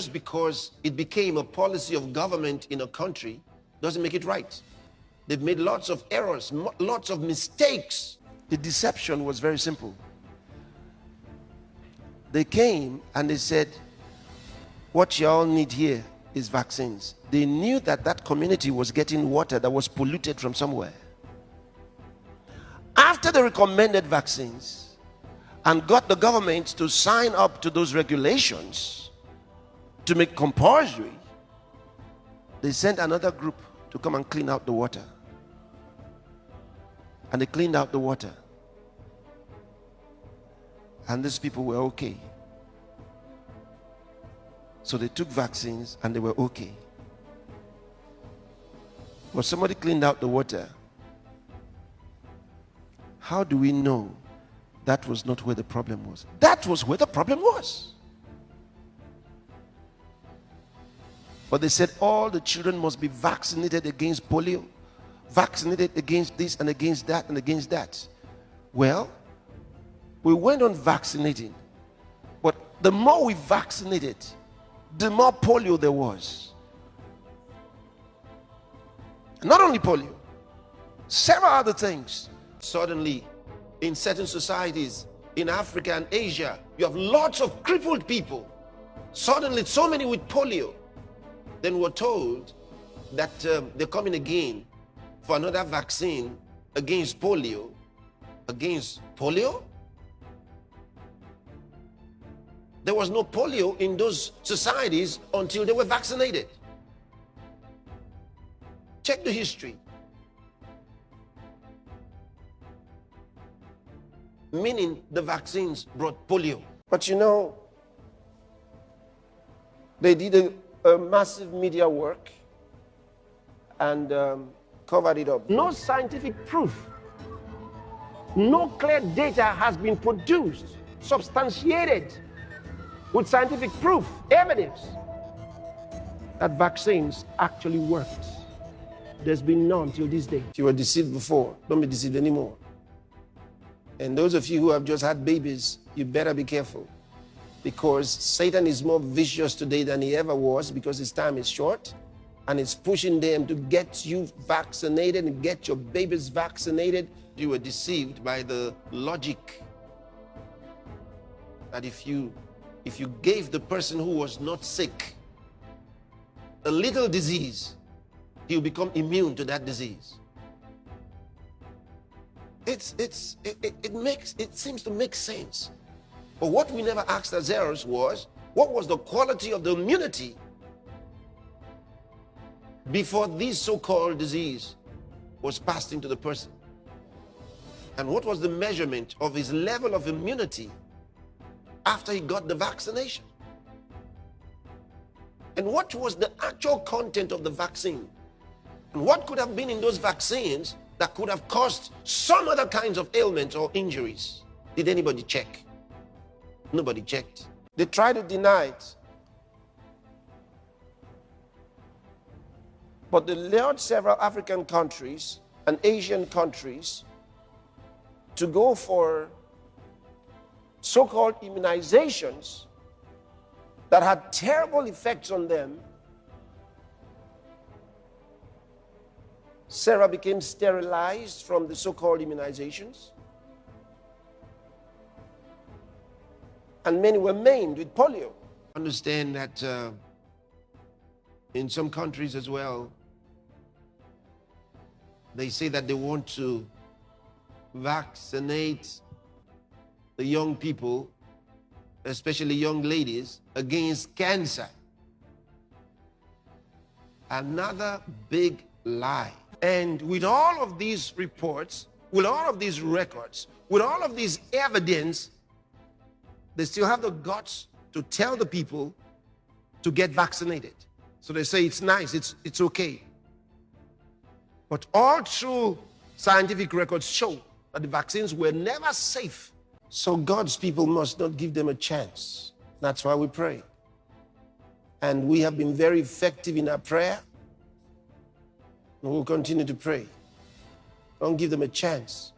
just because it became a policy of government in a country doesn't make it right. They've made lots of errors, lots of mistakes. The deception was very simple. They came and they said, what y'all need here is vaccines. They knew that that community was getting water that was polluted from somewhere. After they recommended vaccines and got the government to sign up to those regulations to make compulsory, they sent another group to come and clean out the water. And they cleaned out the water. And these people were okay. So they took vaccines and they were okay. But somebody cleaned out the water. How do we know that was not where the problem was? That was where the problem was. But they said all the children must be vaccinated against polio, vaccinated against this and against that and against that. Well, we went on vaccinating, but the more we vaccinated, the more polio there was. Not only polio, several other things. Suddenly, in certain societies in Africa and Asia, you have lots of crippled people. Suddenly, so many with polio. Then we're told that they're coming again for another vaccine against polio. Against polio? There was no polio in those societies until they were vaccinated. Check the history. Meaning the vaccines brought polio. But you know, they did a massive media work and covered it up. No scientific proof, no clear data has been produced, substantiated with scientific proof, evidence that vaccines actually worked. There's been none till this day. If you were deceived before, don't be deceived anymore. And those of you who have just had babies, you better be careful, because Satan is more vicious today than he ever was, because his time is short, and it's pushing them to get you vaccinated and get your babies vaccinated. You were deceived by the logic that if you gave the person who was not sick a little disease, he'll become immune to that disease. It seems to make sense. But what we never asked ourselves was, what was the quality of the immunity before this so-called disease was passed into the person? And what was the measurement of his level of immunity after he got the vaccination? And what was the actual content of the vaccine? And what could have been in those vaccines that could have caused some other kinds of ailments or injuries? Did anybody check? Nobody checked. They tried to deny it. But they allowed several African countries and Asian countries to go for so-called immunizations that had terrible effects on them. Sarah became sterilized from the so-called immunizations. And many were maimed with polio. Understand that in some countries as well, they say that they want to vaccinate the young people, especially young ladies, against cancer. Another big lie. And with all of these reports, with all of these records, with all of this evidence, they still have the guts to tell the people to get vaccinated. So they say it's nice, it's okay. But all true scientific records show that the vaccines were never safe. So God's people must not give them a chance. That's why we pray. And we have been very effective in our prayer. And we'll continue to pray. Don't give them a chance.